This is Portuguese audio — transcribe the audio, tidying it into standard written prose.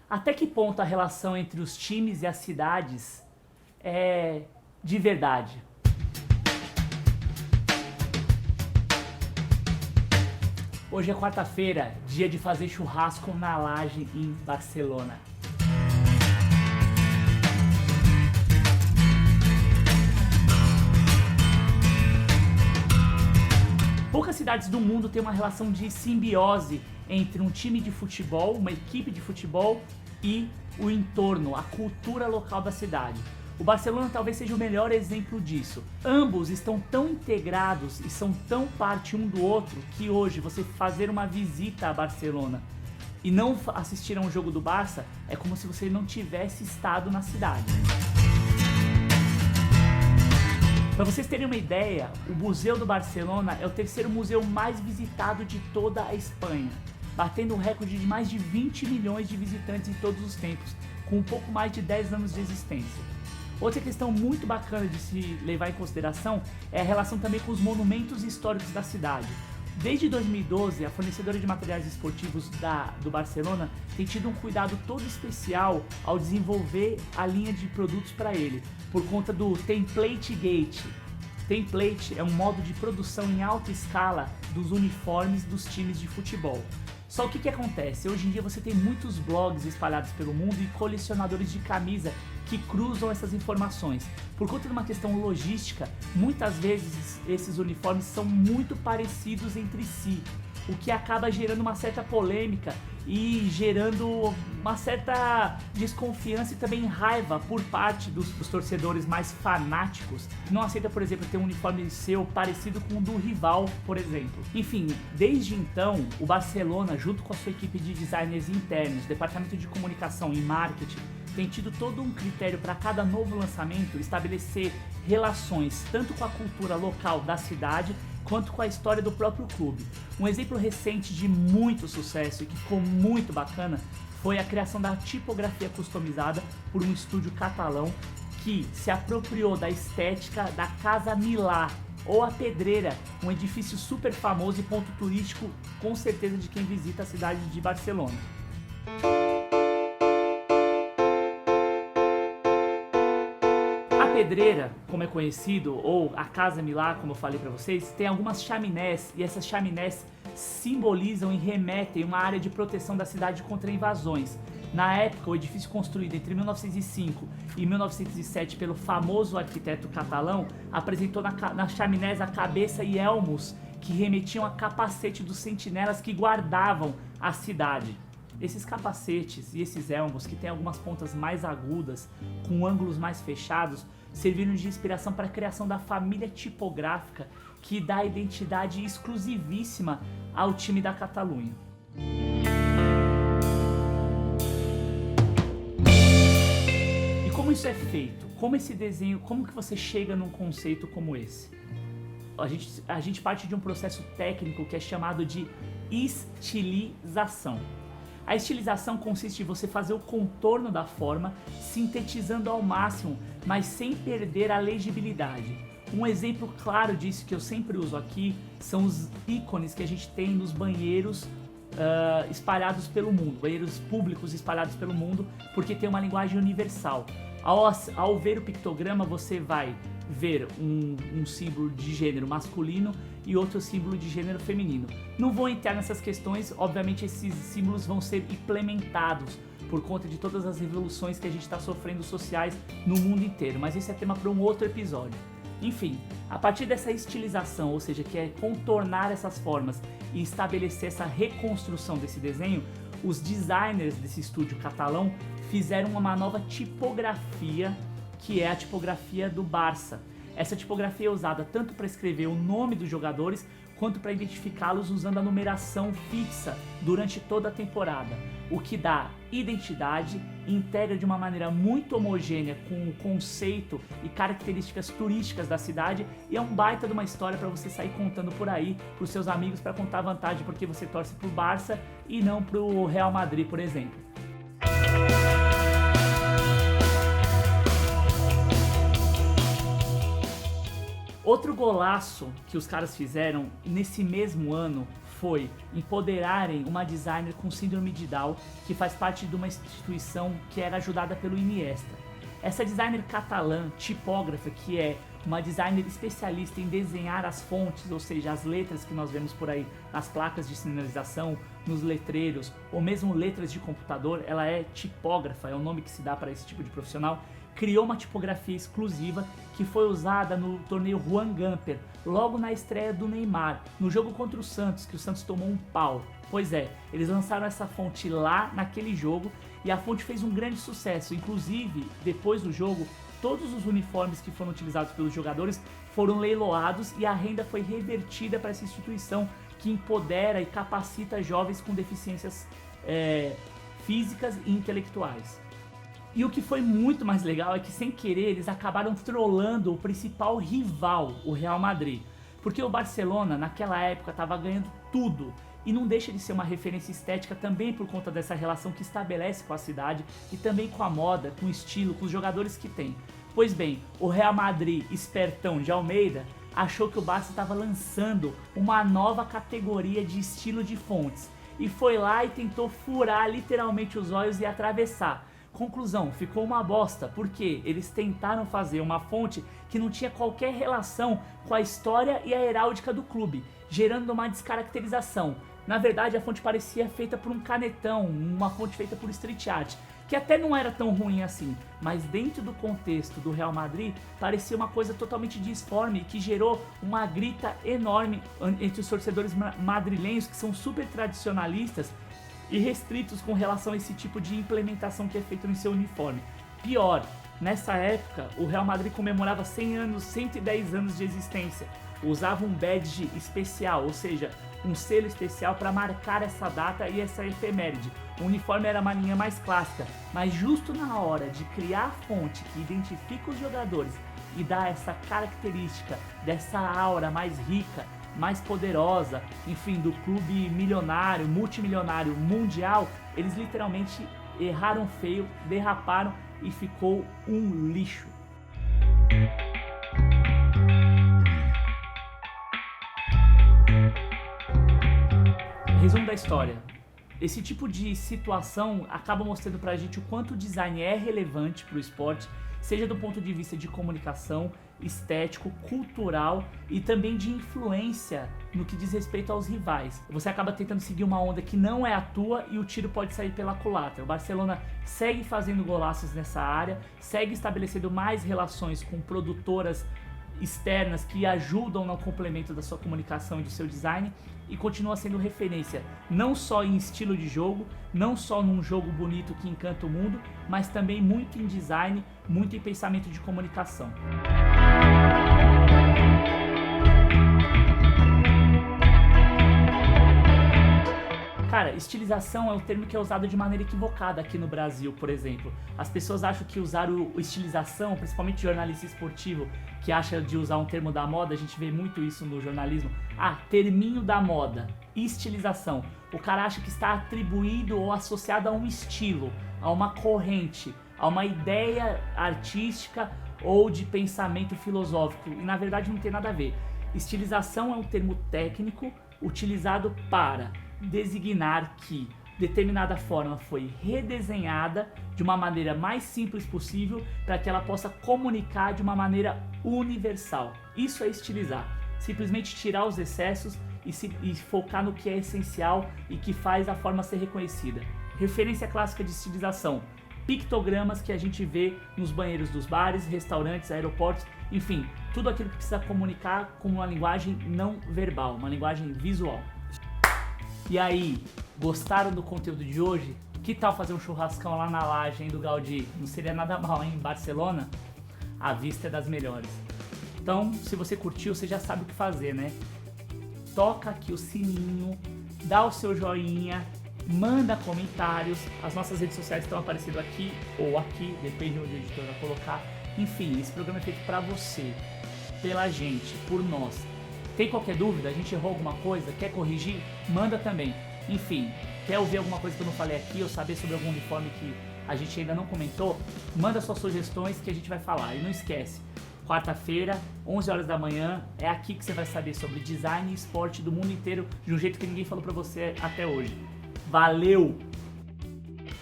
Até que ponto a relação entre os times e as cidades é de verdade? Hoje é quarta-feira, dia de fazer churrasco na laje em Barcelona. Poucas cidades do mundo têm uma relação de simbiose entre um time de futebol, uma equipe de futebol e o entorno, a cultura local da cidade. O Barcelona talvez seja o melhor exemplo disso. Ambos estão tão integrados e são tão parte um do outro que hoje você fazer uma visita a Barcelona e não assistir a um jogo do Barça é como se você não tivesse estado na cidade. Para vocês terem uma ideia, o Museu do Barcelona é o terceiro museu mais visitado de toda a Espanha, batendo o recorde de mais de 20 milhões de visitantes em todos os tempos, com um pouco mais de 10 anos de existência. Outra questão muito bacana de se levar em consideração é a relação também com os monumentos históricos da cidade. Desde 2012, a fornecedora de materiais esportivos do Barcelona tem tido um cuidado todo especial ao desenvolver a linha de produtos para ele, por conta do Template Gate. Template é um modo de produção em alta escala dos uniformes dos times de futebol. Só o que acontece? Hoje em dia você tem muitos blogs espalhados pelo mundo e colecionadores de camisa que cruzam essas informações. Por conta de uma questão logística, muitas vezes esses uniformes são muito parecidos entre si, o que acaba gerando uma certa polêmica e gerando uma certa desconfiança e também raiva por parte dos torcedores mais fanáticos, que não aceita, por exemplo, ter um uniforme seu parecido com o do rival, por exemplo. Enfim, desde então, o Barcelona, junto com a sua equipe de designers internos, departamento de comunicação e marketing, tem tido todo um critério para cada novo lançamento estabelecer relações tanto com a cultura local da cidade quanto com a história do próprio clube. Um exemplo recente de muito sucesso e que ficou muito bacana foi a criação da tipografia customizada por um estúdio catalão que se apropriou da estética da Casa Milà, ou a Pedreira, um edifício super famoso e ponto turístico com certeza de quem visita a cidade de Barcelona. A Pedreira, como é conhecido, ou a Casa Milà, como eu falei para vocês, tem algumas chaminés e essas chaminés simbolizam e remetem uma área de proteção da cidade contra invasões. Na época, o edifício construído entre 1905 e 1907 pelo famoso arquiteto catalão apresentou nas chaminés a cabeça e elmos que remetiam a capacete dos sentinelas que guardavam a cidade. Esses capacetes e esses elmos, que têm algumas pontas mais agudas, com ângulos mais fechados, serviram de inspiração para a criação da família tipográfica que dá identidade exclusivíssima ao time da Catalunha. E como isso é feito? Como esse desenho, como que você chega num conceito como esse? A gente parte de um processo técnico que é chamado de estilização. A estilização consiste em você fazer o contorno da forma, sintetizando ao máximo, mas sem perder a legibilidade. Um exemplo claro disso que eu sempre uso aqui são os ícones que a gente tem nos banheiros espalhados pelo mundo, banheiros públicos espalhados pelo mundo, porque tem uma linguagem universal. Ao ver o pictograma, você vai ver um símbolo de gênero masculino e outro símbolo de gênero feminino. Não vou entrar nessas questões, obviamente esses símbolos vão ser implementados por conta de todas as revoluções que a gente está sofrendo sociais no mundo inteiro, mas esse é tema para um outro episódio. Enfim, a partir dessa estilização, ou seja, que é contornar essas formas e estabelecer essa reconstrução desse desenho, os designers desse estúdio catalão fizeram uma nova tipografia, que é a tipografia do Barça. Essa tipografia é usada tanto para escrever o nome dos jogadores, quanto para identificá-los usando a numeração fixa durante toda a temporada, o que dá identidade, integra de uma maneira muito homogênea com o conceito e características turísticas da cidade e é um baita de uma história para você sair contando por aí para os seus amigos para contar vantagem porque você torce pro Barça e não pro Real Madrid, por exemplo. Outro golaço que os caras fizeram nesse mesmo ano foi empoderarem uma designer com síndrome de Down, que faz parte de uma instituição que era ajudada pelo Iniesta. Essa designer catalã, tipógrafa, que é uma designer especialista em desenhar as fontes, ou seja, as letras que nós vemos por aí nas placas de sinalização, nos letreiros, ou mesmo letras de computador, ela é tipógrafa, é o nome que se dá para esse tipo de profissional, criou uma tipografia exclusiva que foi usada no torneio Juan Gamper, logo na estreia do Neymar, no jogo contra o Santos, que o Santos tomou um pau. Pois é, eles lançaram essa fonte lá naquele jogo e a fonte fez um grande sucesso. Inclusive, depois do jogo, todos os uniformes que foram utilizados pelos jogadores foram leiloados e a renda foi revertida para essa instituição que empodera e capacita jovens com deficiências físicas e intelectuais. E o que foi muito mais legal é que, sem querer, eles acabaram trollando o principal rival, o Real Madrid. Porque o Barcelona, naquela época, estava ganhando tudo. E não deixa de ser uma referência estética também por conta dessa relação que estabelece com a cidade e também com a moda, com o estilo, com os jogadores que tem. Pois bem, o Real Madrid, espertão de Almeida, achou que o Barça estava lançando uma nova categoria de estilo de fontes. E foi lá e tentou furar literalmente os olhos e atravessar. Conclusão, ficou uma bosta, porque eles tentaram fazer uma fonte que não tinha qualquer relação com a história e a heráldica do clube, gerando uma descaracterização. Na verdade, a fonte parecia feita por um canetão, uma fonte feita por street art, que até não era tão ruim assim, mas dentro do contexto do Real Madrid, parecia uma coisa totalmente disforme, que gerou uma grita enorme entre os torcedores madrilenhos, que são super tradicionalistas, e restritos com relação a esse tipo de implementação que é feito em seu uniforme. Pior, nessa época, o Real Madrid comemorava 110 anos de existência. Usava um badge especial, ou seja, um selo especial para marcar essa data e essa efeméride. O uniforme era uma linha mais clássica, mas justo na hora de criar a fonte que identifica os jogadores e dá essa característica dessa aura mais rica, mais poderosa, enfim, do clube milionário, multimilionário, mundial, eles literalmente erraram feio, derraparam e ficou um lixo. Resumo da história. Esse tipo de situação acaba mostrando pra gente o quanto o design é relevante pro esporte, seja do ponto de vista de comunicação, estético, cultural e também de influência no que diz respeito aos rivais. Você acaba tentando seguir uma onda que não é a tua e o tiro pode sair pela culatra. O Barcelona segue fazendo golaços nessa área, segue estabelecendo mais relações com produtoras externas que ajudam no complemento da sua comunicação e do seu design e continua sendo referência não só em estilo de jogo, não só num jogo bonito que encanta o mundo, mas também muito em design, muito em pensamento de comunicação. Cara, estilização é um termo que é usado de maneira equivocada aqui no Brasil, por exemplo. As pessoas acham que usar o estilização, principalmente jornalista esportivo, que acha de usar um termo da moda, a gente vê muito isso no jornalismo. Ah, terminho da moda, estilização. O cara acha que está atribuído ou associado a um estilo, a uma corrente, a uma ideia artística ou de pensamento filosófico. E na verdade não tem nada a ver. Estilização é um termo técnico utilizado para designar que determinada forma foi redesenhada de uma maneira mais simples possível para que ela possa comunicar de uma maneira universal. Isso é estilizar. Simplesmente tirar os excessos e focar no que é essencial e que faz a forma ser reconhecida. Referência clássica de estilização: pictogramas que a gente vê nos banheiros dos bares, restaurantes, aeroportos, enfim, tudo aquilo que precisa comunicar com uma linguagem não verbal, uma linguagem visual. E aí, gostaram do conteúdo de hoje? Que tal fazer um churrascão lá na laje, hein, do Gaudí? Não seria nada mal, hein? Em Barcelona, a vista é das melhores. Então, se você curtiu, você já sabe o que fazer, né? Toca aqui o sininho, dá o seu joinha, manda comentários. As nossas redes sociais estão aparecendo aqui ou aqui, depende de onde o editor vai colocar. Enfim, esse programa é feito pra você, pela gente, por nós. Tem qualquer dúvida? A gente errou alguma coisa? Quer corrigir? Manda também. Enfim, quer ouvir alguma coisa que eu não falei aqui ou saber sobre algum uniforme que a gente ainda não comentou? Manda suas sugestões que a gente vai falar. E não esquece, quarta-feira, 11 horas da manhã. É aqui que você vai saber sobre design e esporte do mundo inteiro de um jeito que ninguém falou pra você até hoje. Valeu!